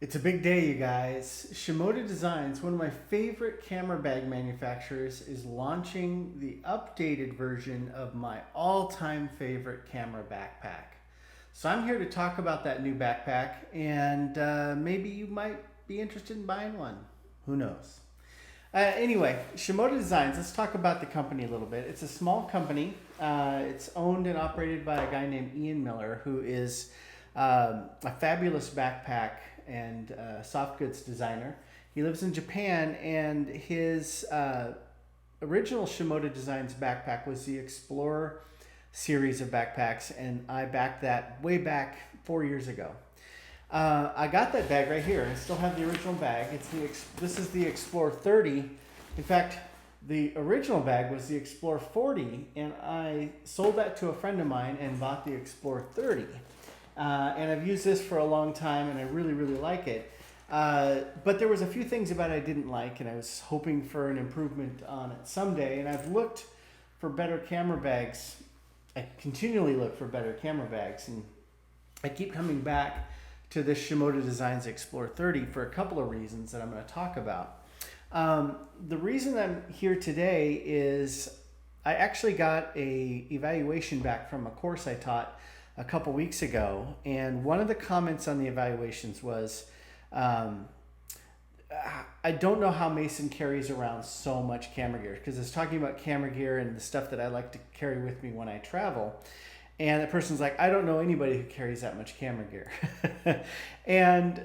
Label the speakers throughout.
Speaker 1: It's a big day, you guys. Shimoda Designs, one of my favorite camera bag manufacturers, is launching the updated version of my all-time favorite camera backpack. So I'm here to talk about that new backpack, and maybe you might be interested in buying one. Who knows? Anyway, Shimoda Designs, let's talk about the company a little bit. It's a small company. It's owned and operated by a guy named Ian Miller, who is a fabulous backpack and soft goods designer. He lives in Japan, and his original Shimoda Designs backpack was the Explorer series of backpacks, and I backed that way back 4 years ago. I got that bag right here. I still have the original bag. This is the Explorer 30. In fact, the original bag was the Explorer 40, and I sold that to a friend of mine and bought the Explorer 30. And I've used this for a long time, and I really, really like it. But there was a few things about it I didn't like, and I was hoping for an improvement on it someday. And I've looked for better camera bags. I continually look for better camera bags, and I keep coming back to this Shimoda Designs Explore 30 for a couple of reasons that I'm going to talk about. The reason I'm here today is I actually got a evaluation back from a course I taught a couple weeks ago, and one of the comments on the evaluations was, I don't know how Mason carries around so much camera gear, because it's talking about camera gear and the stuff that I like to carry with me when I travel. And the person's like, I don't know anybody who carries that much camera gear. And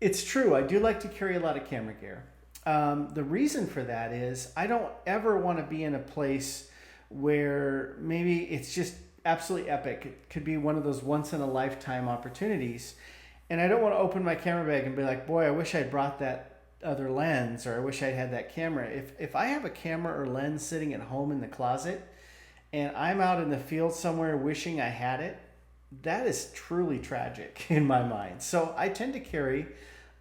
Speaker 1: it's true, I do like to carry a lot of camera gear. The reason for that is I don't ever want to be in a place where maybe it's just absolutely epic. It could be one of those once in a lifetime opportunities. And I don't want to open my camera bag and be like, boy, I wish I'd brought that other lens, or I wish I'd had that camera. If I have a camera or lens sitting at home in the closet and I'm out in the field somewhere wishing I had it, that is truly tragic in my mind. So I tend to carry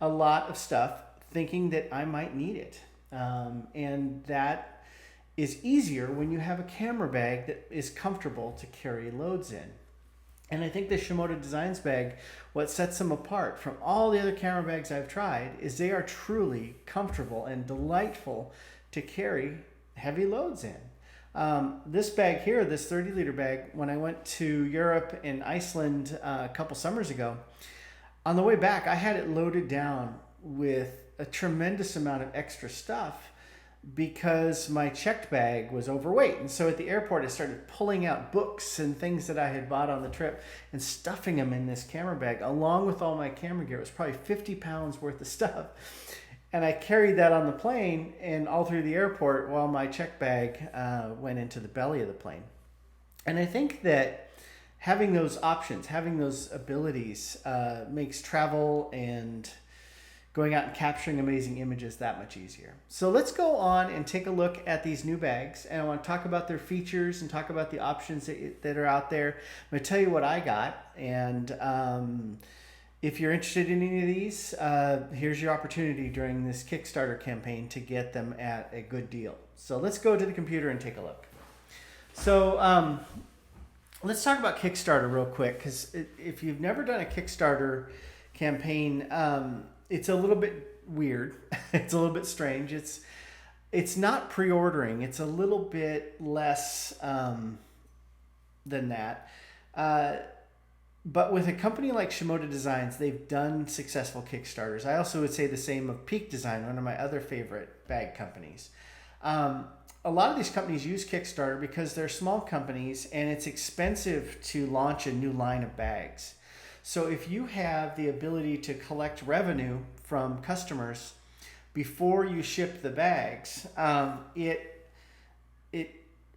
Speaker 1: a lot of stuff thinking that I might need it. And that is easier when you have a camera bag that is comfortable to carry loads in. And I think the Shimoda Designs bag, what sets them apart from all the other camera bags I've tried, is they are truly comfortable and delightful to carry heavy loads in. This bag here, this 30-liter bag, when I went to Europe and Iceland a couple summers ago, on the way back, I had it loaded down with a tremendous amount of extra stuff because my checked bag was overweight. And so at the airport, I started pulling out books and things that I had bought on the trip and stuffing them in this camera bag, along with all my camera gear. It was probably 50 pounds worth of stuff. And I carried that on the plane and all through the airport while my check bag went into the belly of the plane. And I think that having those options, having those abilities makes travel and going out and capturing amazing images that much easier. So let's go on and take a look at these new bags. And I want to talk about their features and talk about the options that are out there. I'm going to tell you what I got. And if you're interested in any of these, here's your opportunity during this Kickstarter campaign to get them at a good deal. So let's go to the computer and take a look. So let's talk about Kickstarter real quick, because if you've never done a Kickstarter campaign, it's a little bit weird. It's a little bit strange. It's not pre-ordering. It's a little bit less than that. But with a company like Shimoda Designs, they've done successful Kickstarters. I also would say the same of Peak Design, one of my other favorite bag companies. A lot of these companies use Kickstarter because they're small companies and it's expensive to launch a new line of bags. So if you have the ability to collect revenue from customers before you ship the bags, it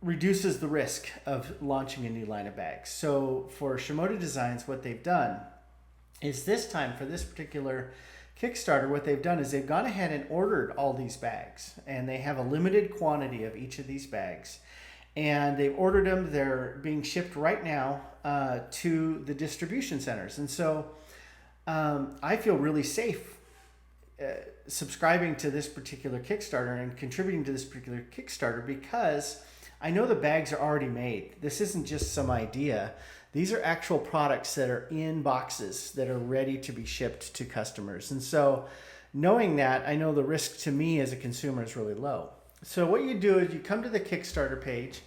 Speaker 1: reduces the risk of launching a new line of bags. So for Shimoda Designs, what they've done is this time for this particular Kickstarter, what they've done is they've gone ahead and ordered all these bags, and they have a limited quantity of each of these bags. And they've ordered them. They're being shipped right now to the distribution centers. And so I feel really safe subscribing to this particular Kickstarter and contributing to this particular Kickstarter because I know the bags are already made. This isn't just some idea These are actual products that are in boxes that are ready to be shipped to customers. And so knowing that, I know the risk to me as a consumer is really low. So what you do is you come to the Kickstarter page,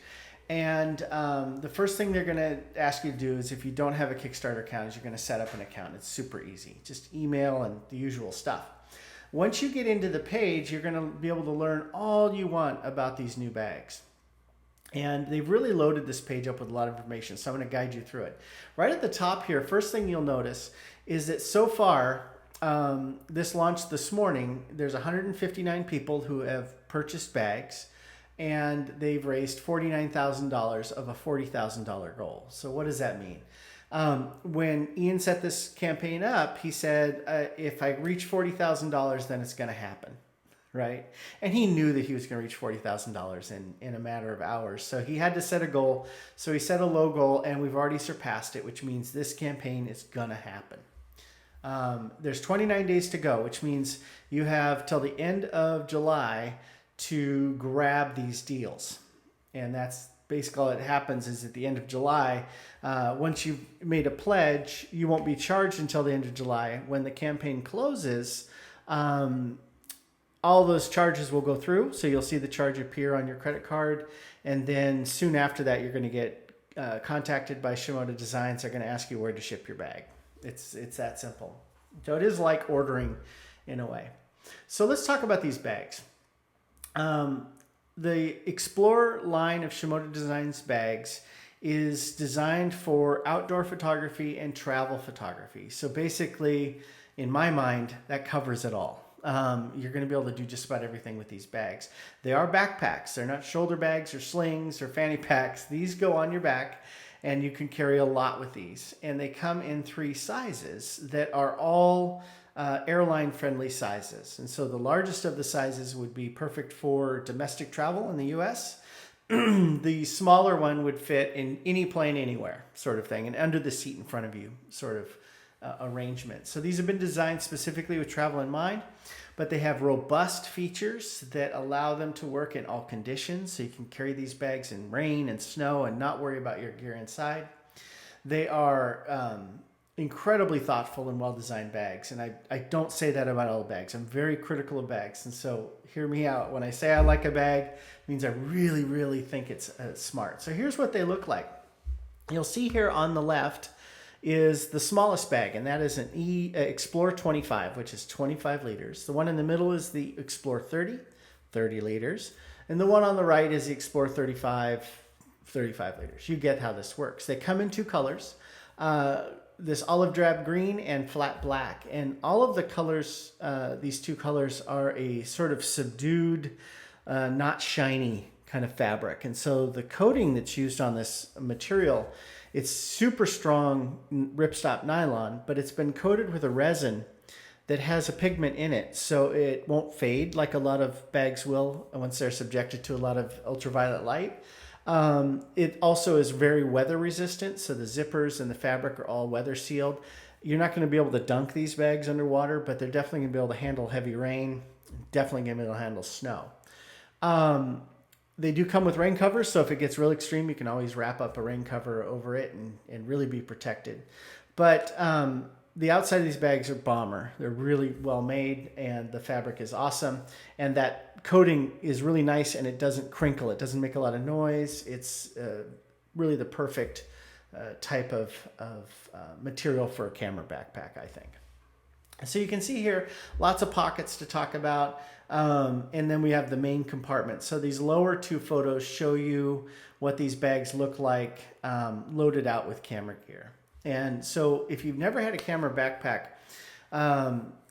Speaker 1: and the first thing they're going to ask you to do is, if you don't have a Kickstarter account, is you're going to set up an account. It's super easy. Just email and the usual stuff. Once you get into the page, you're going to be able to learn all you want about these new bags. And they've really loaded this page up with a lot of information, so I'm going to guide you through it. Right at the top here, first thing you'll notice is that so far, this launched this morning, there's 159 people who have purchased bags, and they've raised $49,000 of a $40,000 goal. So what does that mean? When Ian set this campaign up, he said, if I reach $40,000, then it's going to happen. Right? And he knew that he was going to reach $40,000 in a matter of hours. So he had to set a goal. So he set a low goal, and we've already surpassed it, which means this campaign is going to happen. There's 29 days to go, which means you have till the end of July to grab these deals. And that's basically all that happens is at the end of July. Once you've made a pledge, you won't be charged until the end of July. When the campaign closes, all those charges will go through. So you'll see the charge appear on your credit card. And then soon after that, you're going to get contacted by Shimoda Designs. They're going to ask you where to ship your bag. It's that simple. So it is like ordering in a way. So let's talk about these bags. The Explore line of Shimoda Designs bags is designed for outdoor photography and travel photography. So basically, in my mind, that covers it all. You're going to be able to do just about everything with these bags. They are backpacks. They're not shoulder bags or slings or fanny packs. These go on your back, and you can carry a lot with these. And they come in 3 sizes that are all airline-friendly sizes. And so the largest of the sizes would be perfect for domestic travel in the U.S. The smaller one would fit in any plane anywhere, sort of thing, and under the seat in front of you, sort of arrangement. So these have been designed specifically with travel in mind, but they have robust features that allow them to work in all conditions. So you can carry these bags in rain and snow and not worry about your gear inside. They are incredibly thoughtful and well-designed bags. And I don't say that about all bags. I'm very critical of bags. And so hear me out. When I say I like a bag, it means I really, really think it's smart. So here's what they look like. You'll see here on the left is the smallest bag, and that is an Explore 25, which is 25 liters. The one in the middle is the Explore 30, 30 liters. And the one on the right is the Explore 35, 35 liters. You get how this works. They come in 2 colors, this olive drab green and flat black. And all of the colors, these 2 colors are a sort of subdued, not shiny kind of fabric. And so the coating that's used on this material, it's super strong ripstop nylon, but it's been coated with a resin that has a pigment in it, so it won't fade like a lot of bags will once they're subjected to a lot of ultraviolet light. It also is very weather resistant, so the zippers and the fabric are all weather sealed. You're not going to be able to dunk these bags underwater, but they're definitely going to be able to handle heavy rain, definitely going to be able to handle snow. They do come with rain covers, so if it gets real extreme, you can always wrap up a rain cover over it and really be protected. But the outside of these bags are bomber. They're really well made, and the fabric is awesome. And that coating is really nice, and it doesn't crinkle. It doesn't make a lot of noise. It's really the perfect type of material for a camera backpack, I think. So you can see here lots of pockets to talk about, and then we have the main compartment. So these lower 2 photos show you what these bags look like loaded out with camera gear. And so if you've never had a camera backpack,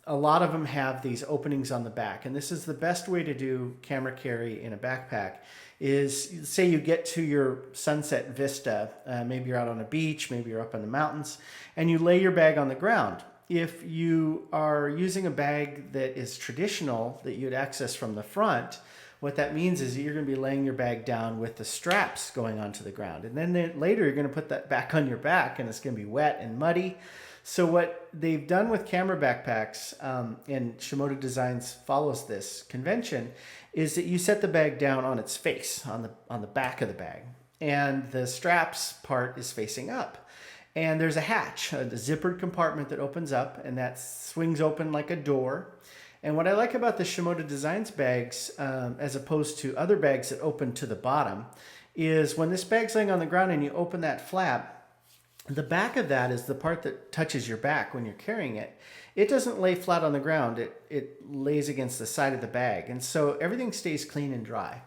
Speaker 1: a lot of them have these openings on the back. And this is the best way to do camera carry in a backpack is, say you get to your sunset vista, maybe you're out on a beach, maybe you're up in the mountains, and you lay your bag on the ground. If you are using a bag that is traditional that you'd access from the front, what that means is that you're going to be laying your bag down with the straps going onto the ground. And then later you're going to put that back on your back, and it's going to be wet and muddy. So what they've done with camera backpacks, and Shimoda Designs follows this convention, is that you set the bag down on its face, on the back of the bag. And the straps part is facing up. And there's a hatch, a zippered compartment that opens up, and that swings open like a door. And what I like about the Shimoda Designs bags, as opposed to other bags that open to the bottom, is when this bag's laying on the ground and you open that flap, the back of that is the part that touches your back when you're carrying it. It doesn't lay flat on the ground. It lays against the side of the bag. And so everything stays clean and dry.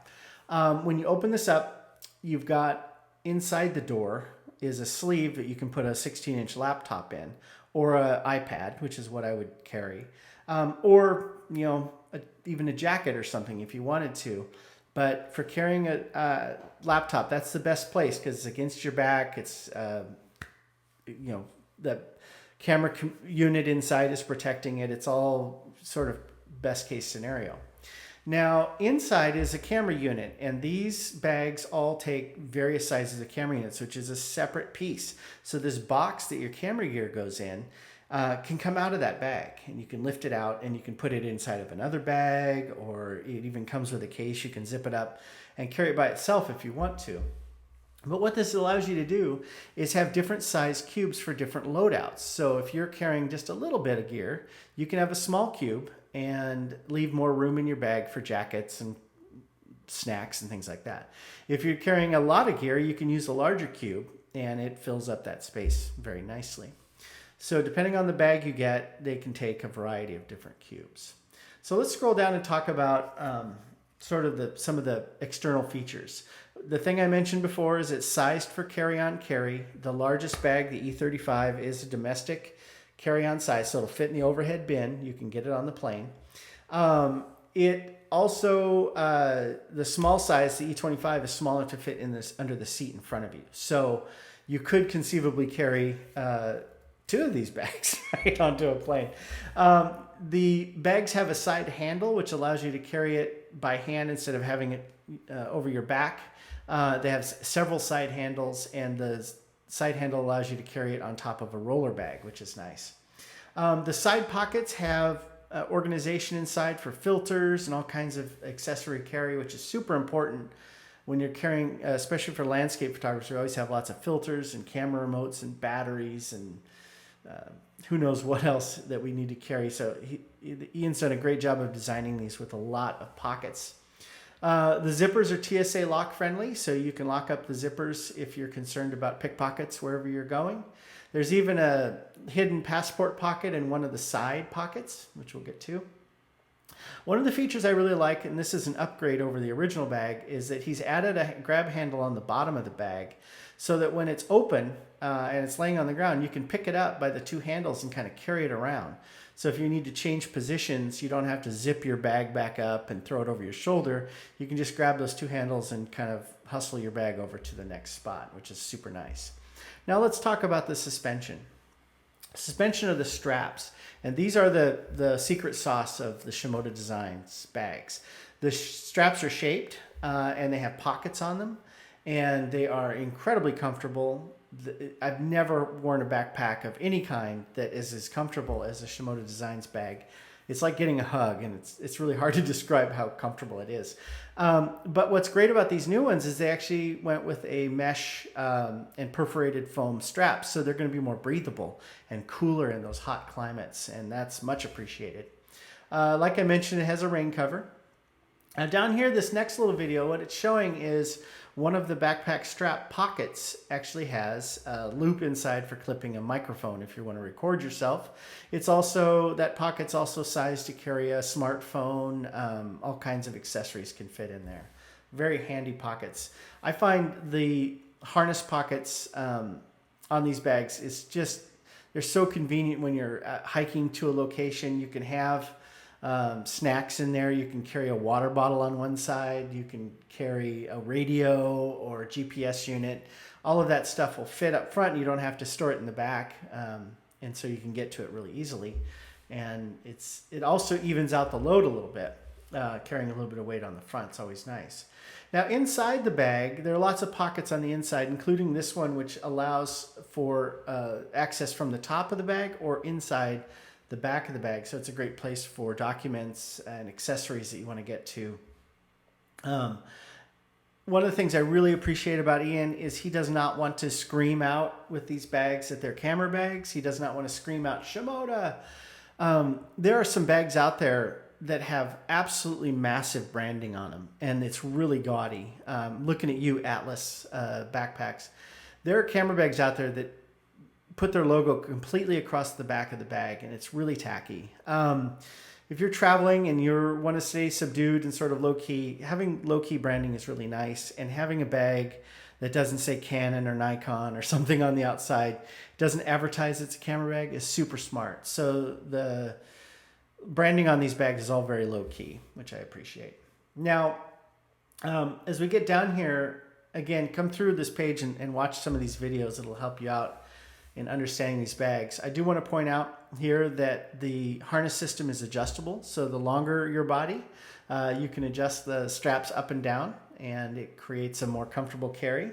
Speaker 1: When you open this up, you've got inside the door is a sleeve that you can put a 16-inch laptop in, or an iPad, which is what I would carry, or even a jacket or something if you wanted to. But for carrying a laptop, that's the best place because it's against your back. It's the camera unit inside is protecting it. It's all sort of best case scenario. Now, inside is a camera unit, and these bags all take various sizes of camera units, which is a separate piece. So this box that your camera gear goes in can come out of that bag, and you can lift it out, and you can put it inside of another bag, or it even comes with a case. You can zip it up and carry it by itself if you want to. But what this allows you to do is have different size cubes for different loadouts. So if you're carrying just a little bit of gear, you can have a small cube and leave more room in your bag for jackets and snacks and things like that. If you're carrying a lot of gear, you can use a larger cube and it fills up that space very nicely. So depending on the bag you get, they can take a variety of different cubes. So let's scroll down and talk about some of the external features. The thing I mentioned before is it's sized for carry-on carry. The largest bag, the E35, is a domestic carry-on size, so it'll fit in the overhead bin. You can get it on the plane. It also, the small size, the E25, is small enough to fit in this under the seat in front of you. So you could conceivably carry two of these bags right onto a plane. The bags have a side handle, which allows you to carry it by hand instead of having it over your back. They have several side handles, and the side handle allows you to carry it on top of a roller bag, which is nice. The side pockets have organization inside for filters and all kinds of accessory carry, which is super important when you're carrying, especially for landscape photographers. We always have lots of filters and camera remotes and batteries and who knows what else that we need to carry. So Ian's done a great job of designing these with a lot of pockets. The zippers are TSA lock friendly, so you can lock up the zippers if you're concerned about pickpockets wherever you're going. There's even a hidden passport pocket in one of the side pockets, which we'll get to. One of the features I really like, and this is an upgrade over the original bag, is that he's added a grab handle on the bottom of the bag so that when it's open and it's laying on the ground, you can pick it up by the two handles and kind of carry it around. So if you need to change positions, you don't have to zip your bag back up and throw it over your shoulder. You can just grab those two handles and kind of hustle your bag over to the next spot, which is super nice. Now let's talk about the suspension. Suspension of the straps. And these are the secret sauce of the Shimoda Designs bags. The straps are shaped and they have pockets on them, and they are incredibly comfortable. I've never worn a backpack of any kind that is as comfortable as a Shimoda Designs bag. It's like getting a hug, and it's really hard to describe how comfortable it is. But what's great about these new ones is they actually went with a mesh and perforated foam straps, so they're going to be more breathable and cooler in those hot climates, and that's much appreciated. Like I mentioned, it has a rain cover. Now down here, this next little video, what it's showing is one of the backpack strap pockets actually has a loop inside for clipping a microphone if you want to record yourself. It's also, that pocket's also sized to carry a smartphone. All kinds of accessories can fit in there. Very handy pockets. I find the harness pockets on these bags is just, they're so convenient when you're hiking to a location. You can have snacks in there. You can carry a water bottle on one side. You can carry a radio or a GPS unit. All of that stuff will fit up front. You don't have to store it in the back, and so you can get to it really easily. And it also evens out the load a little bit. Carrying a little bit of weight on the front is always nice. Now inside the bag, there are lots of pockets on the inside, including this one, which allows for access from the top of the bag or inside the back of the bag. So it's a great place for documents and accessories that you want to get to. one of the things I really appreciate about Ian is he does not want to scream out with these bags that they're camera bags. He does not want to scream out Shimoda. There are some bags out there that have absolutely massive branding on them, and it's really gaudy. Looking at you, Atlas backpacks. There are camera bags out there that put their logo completely across the back of the bag, and it's really tacky. If you're traveling and you want to stay subdued and sort of low-key, having low-key branding is really nice, and having a bag that doesn't say Canon or Nikon or something on the outside, doesn't advertise it's a camera bag, is super smart. So the branding on these bags is all very low-key, which I appreciate. Now, as we get down here, again, come through this page and watch some of these videos. It'll help you out in understanding these bags. I do want to point out here that the harness system is adjustable. So the longer your body, you can adjust the straps up and down, and it creates a more comfortable carry.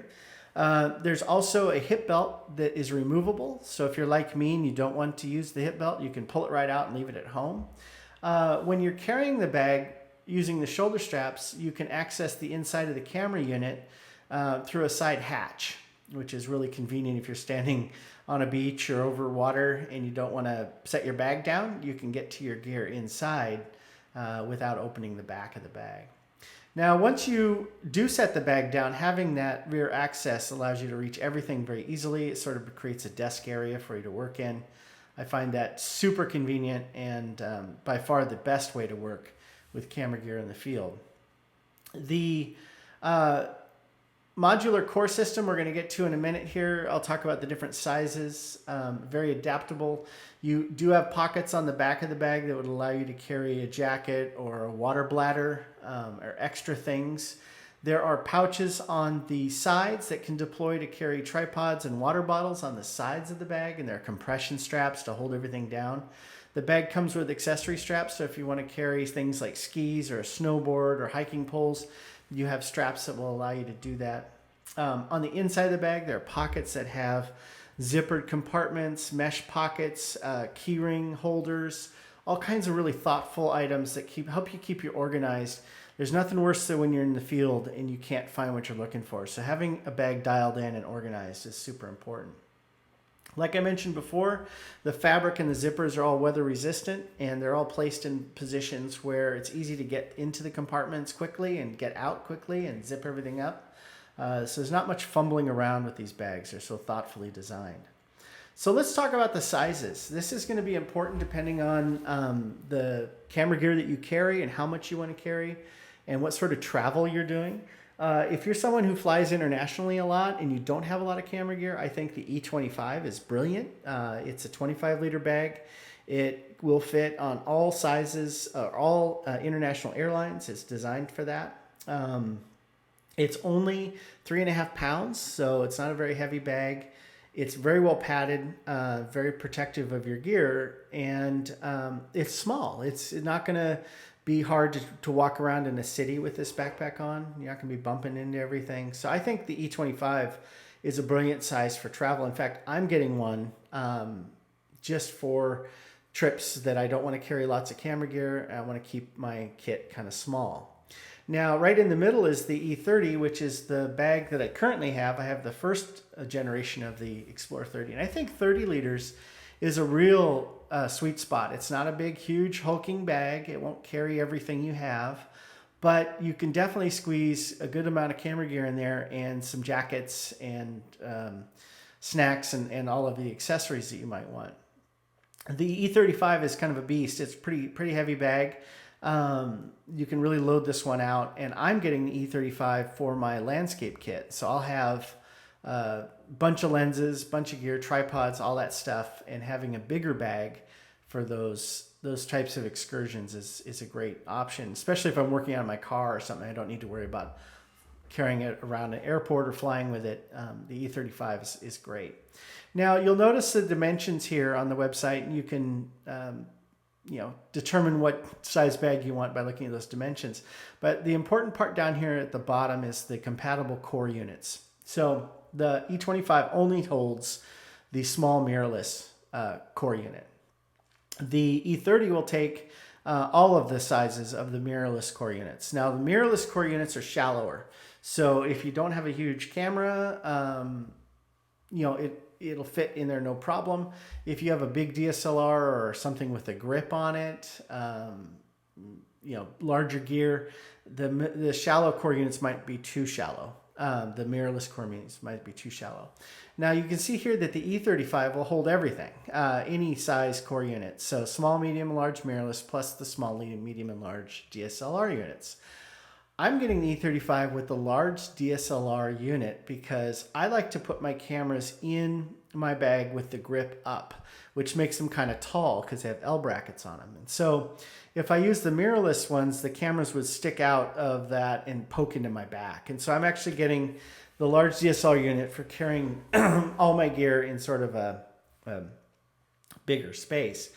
Speaker 1: There's also a hip belt that is removable. So if you're like me and you don't want to use the hip belt, you can pull it right out and leave it at home. When you're carrying the bag using the shoulder straps, you can access the inside of the camera unit through a side hatch, which is really convenient if you're standing on a beach or over water and you don't want to set your bag down. You can get to your gear inside without opening the back of the bag. Now, once you do set the bag down, having that rear access allows you to reach everything very easily. It sort of creates a desk area for you to work in. I find that super convenient and by far the best way to work with camera gear in the field. The modular core system we're going to get to in a minute here. I'll talk about the different sizes. Very adaptable. You do have pockets on the back of the bag that would allow you to carry a jacket or a water bladder or extra things. There are pouches on the sides that can deploy to carry tripods and water bottles on the sides of the bag, and there are compression straps to hold everything down. The bag comes with accessory straps, so if you want to carry things like skis or a snowboard or hiking poles, you have straps that will allow you to do that. On the inside of the bag, there are pockets that have zippered compartments, mesh pockets, key ring holders, all kinds of really thoughtful items that help you keep you organized. There's nothing worse than when you're in the field and you can't find what you're looking for. So having a bag dialed in and organized is super important. Like I mentioned before, the fabric and the zippers are all weather resistant, and they're all placed in positions where it's easy to get into the compartments quickly and get out quickly and zip everything up. So there's not much fumbling around with these bags. They're so thoughtfully designed. So let's talk about the sizes. This is going to be important depending on the camera gear that you carry and how much you want to carry and what sort of travel you're doing. If you're someone who flies internationally a lot and you don't have a lot of camera gear, I think the E25 is brilliant. It's a 25-liter bag. It will fit on all sizes, all international airlines. It's designed for that. It's only 3.5 pounds, so it's not a very heavy bag. It's very well padded, very protective of your gear, and it's small. It's not going to be hard to walk around in a city with this backpack on. You're not going to be bumping into everything. So I think the E25 is a brilliant size for travel. In fact, I'm getting one just for trips that I don't want to carry lots of camera gear. I want to keep my kit kind of small. Now, right in the middle is the E30, which is the bag that I currently have. I have the first generation of the Explore 30, and I think 30 liters is a real sweet spot. It's not a big, huge, hulking bag. It won't carry everything you have, but you can definitely squeeze a good amount of camera gear in there and some jackets and snacks and all of the accessories that you might want. The E35 is kind of a beast. It's a pretty heavy bag. You can really load this one out, and I'm getting the E35 for my landscape kit. So I'll have a bunch of lenses, bunch of gear, tripods, all that stuff, and having a bigger bag for those types of excursions is a great option, especially if I'm working on my car or something. I don't need to worry about carrying it around an airport or flying with it. The E35 is great. Now, you'll notice the dimensions here on the website, and you can determine what size bag you want by looking at those dimensions. But the important part down here at the bottom is the compatible core units. So the E25 only holds the small mirrorless core unit. The E30 will take all of the sizes of the mirrorless core units. Now, the mirrorless core units are shallower. So if you don't have a huge camera, it'll fit in there no problem. If you have a big DSLR or something with a grip on it, larger gear, the shallow core units might be too shallow. The mirrorless core units might be too shallow. Now you can see here that the E35 will hold everything, any size core unit. So small, medium, large mirrorless plus the small, medium, and large DSLR units. I'm getting the E35 with the large DSLR unit because I like to put my cameras in my bag with the grip up, which makes them kind of tall because they have L brackets on them. And so if I use the mirrorless ones, the cameras would stick out of that and poke into my back. And so I'm actually getting the large DSLR unit for carrying all my gear in sort of a bigger space.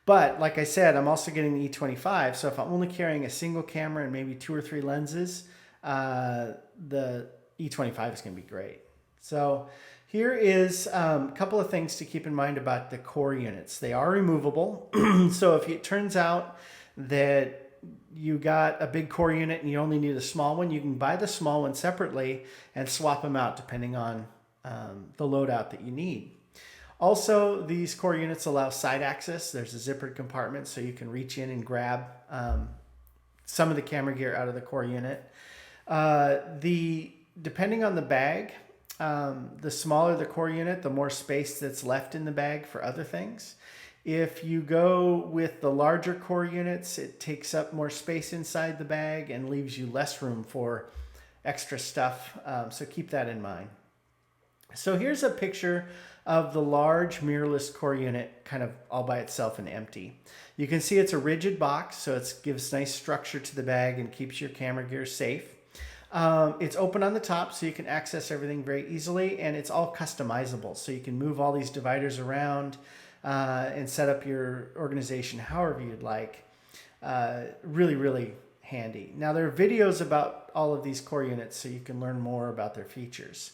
Speaker 1: But like I said, I'm also getting the E25. So if I'm only carrying a single camera and maybe 2 or 3 lenses, the E25 is going to be great. So here is a couple of things to keep in mind about the core units. They are removable. So if it turns out that you got a big core unit and you only need a small one, you can buy the small one separately and swap them out depending on the loadout that you need. Also, these core units allow side access. There's a zippered compartment so you can reach in and grab some of the camera gear out of the core unit. Depending on the bag, the smaller the core unit, the more space that's left in the bag for other things. If you go with the larger core units, it takes up more space inside the bag and leaves you less room for extra stuff. So keep that in mind. So here's a picture of the large mirrorless core unit kind of all by itself and empty. You can see it's a rigid box, so it gives nice structure to the bag and keeps your camera gear safe. It's open on the top so you can access everything very easily, and it's all customizable. So you can move all these dividers around and set up your organization however you'd like. Really, really handy. Now there are videos about all of these core units so you can learn more about their features.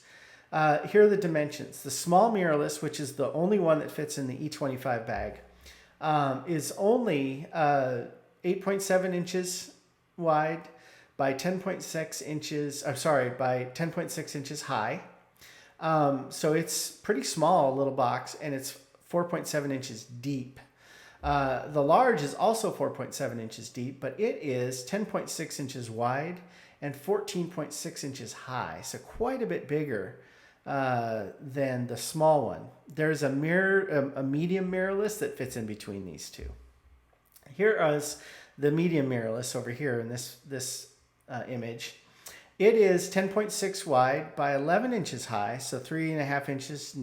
Speaker 1: Here are the dimensions. The small mirrorless, which is the only one that fits in the E25 bag, is only 8.7 inches wide by 10.6 inches, by 10.6 inches high. So it's pretty small, little box, and it's 4.7 inches deep. The large is also 4.7 inches deep, but it is 10.6 inches wide and 14.6 inches high. So quite a bit bigger than the small one. There's a medium mirrorless that fits in between these two. Here is the medium mirrorless over here in this image. It is 10.6 wide by 11 inches high, so 3.5 inches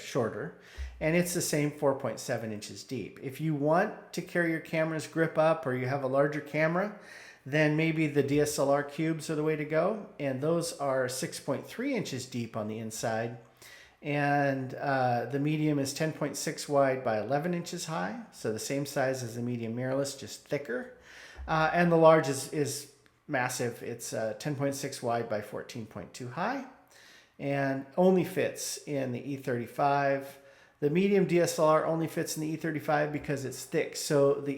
Speaker 1: shorter, and it's the same 4.7 inches deep. If you want to carry your camera's grip up or you have a larger camera, then maybe the DSLR cubes are the way to go, and those are 6.3 inches deep on the inside, and the medium is 10.6 wide by 11 inches high, so the same size as the medium mirrorless, just thicker, and the large is massive. It's 10.6 wide by 14.2 high, and only fits in the E35. The medium DSLR only fits in the E35 because it's thick. So the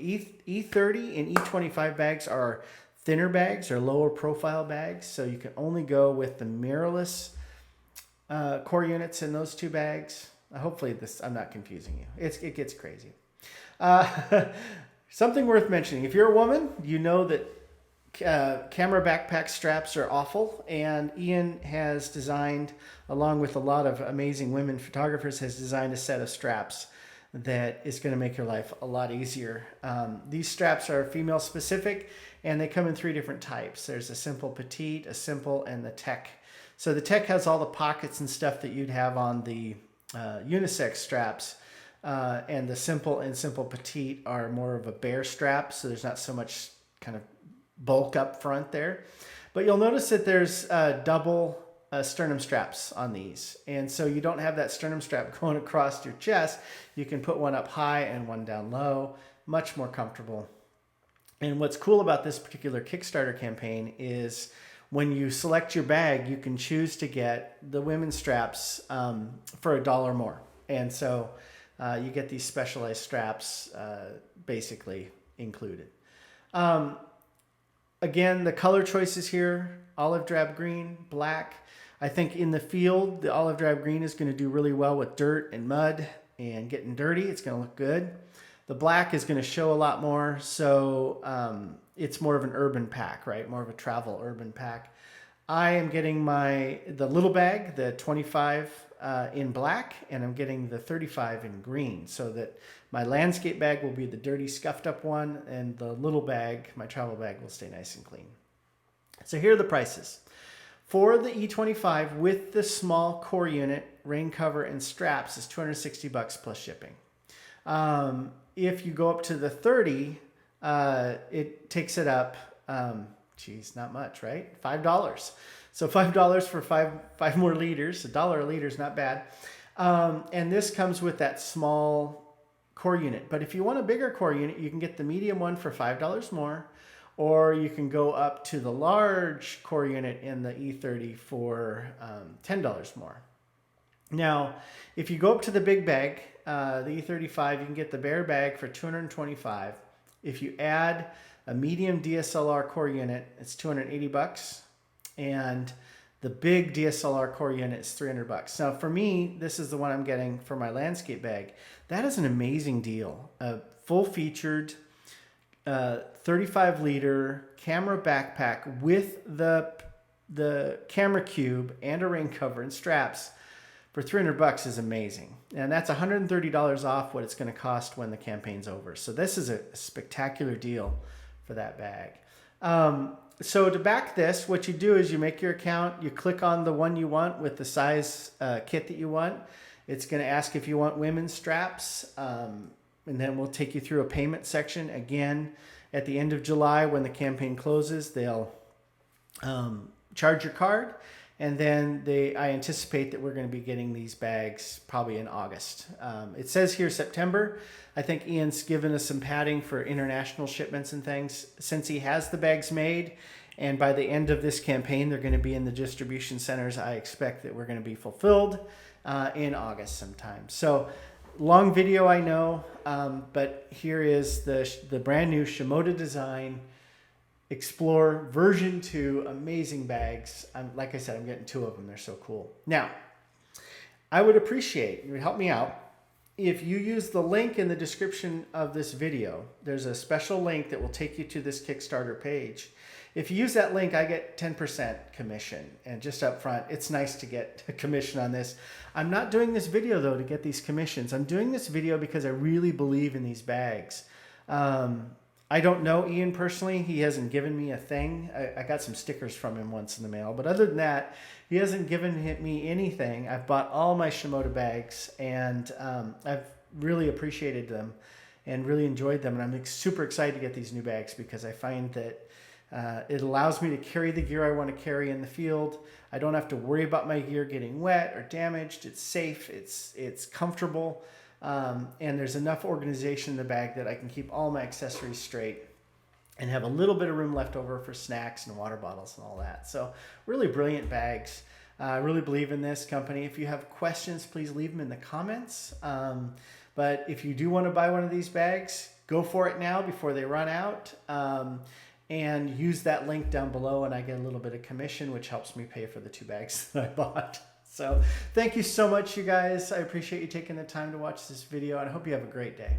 Speaker 1: E30 and E25 bags are thinner bags or lower profile bags. So you can only go with the mirrorless core units in those two bags. Hopefully I'm not confusing you. It gets crazy. Something worth mentioning. If you're a woman, you know that camera backpack straps are awful, and Ian has designed, along with a lot of amazing women photographers, has designed a set of straps that is going to make your life a lot easier. These straps are female specific, and they come in 3 different types. There's a simple petite, a simple, and the tech. So the tech has all the pockets and stuff that you'd have on the unisex straps, and the simple and simple petite are more of a bare strap, so there's not so much kind of bulk up front there. But you'll notice that there's double sternum straps on these, and so you don't have that sternum strap going across your chest. You can put one up high and one down low, much more comfortable. And what's cool about this particular Kickstarter campaign is when you select your bag, you can choose to get the women's straps for $1 more, and so you get these specialized straps basically included. Again, the color choices here, olive drab green, black. I think in the field, the olive drab green is going to do really well with dirt and mud and getting dirty. It's going to look good. The black is going to show a lot more, so it's more of an urban pack, right? More of a travel urban pack. I am getting the little bag, the 25 in black, and I'm getting the 35 in green, so that my landscape bag will be the dirty, scuffed up one, and the little bag, my travel bag, will stay nice and clean. So here are the prices. For the E25 with the small core unit, rain cover, and straps is $260 plus shipping. If you go up to the 30, it takes it up, geez, not much, right? $5. So $5 for five more liters. $1 a liter is not bad. And this comes with that small core unit. But if you want a bigger core unit, you can get the medium one for $5 more, or you can go up to the large core unit in the E30 for $10 more. Now, if you go up to the big bag, the E35, you can get the bare bag for $225. If you add a medium DSLR core unit, it's $280, and the big DSLR core unit is $300. Now, for me, this is the one I'm getting for my landscape bag. That is an amazing deal. A full-featured 35-liter camera backpack with the camera cube and a rain cover and straps for $300 is amazing. And that's $130 off what it's going to cost when the campaign's over. So this is a spectacular deal for that bag. So to back this, what you do is you make your account, you click on the one you want with the size kit that you want. It's going to ask if you want women's straps, and then we'll take you through a payment section. Again, at the end of July when the campaign closes, they'll charge your card. And then I anticipate that we're going to be getting these bags probably in August. It says here September. I think Ian's given us some padding for international shipments and things. Since he has the bags made, and by the end of this campaign, they're going to be in the distribution centers, I expect that we're going to be fulfilled in August sometime. So long video, I know, but here is the brand new Shimoda Design Explore version 2, amazing bags. Like I said, I'm getting 2 of them. They're so cool. Now, I would appreciate, you would help me out, if you use the link in the description of this video. There's a special link that will take you to this Kickstarter page. If you use that link, I get 10% commission. And just up front, it's nice to get a commission on this. I'm not doing this video, though, to get these commissions. I'm doing this video because I really believe in these bags. I don't know Ian personally. He hasn't given me a thing. I got some stickers from him once in the mail. But other than that, he hasn't given me anything. I've bought all my Shimoda bags, and I've really appreciated them and really enjoyed them. And I'm super excited to get these new bags because I find that it allows me to carry the gear I want to carry in the field. I don't have to worry about my gear getting wet or damaged. It's safe. It's comfortable. And there's enough organization in the bag that I can keep all my accessories straight and have a little bit of room left over for snacks and water bottles and all that. So really brilliant bags. I really believe in this company. If you have questions, please leave them in the comments. But if you do want to buy one of these bags, go for it now before they run out. And use that link down below, and I get a little bit of commission, which helps me pay for the 2 bags that I bought. So thank you so much, you guys. I appreciate you taking the time to watch this video, and I hope you have a great day.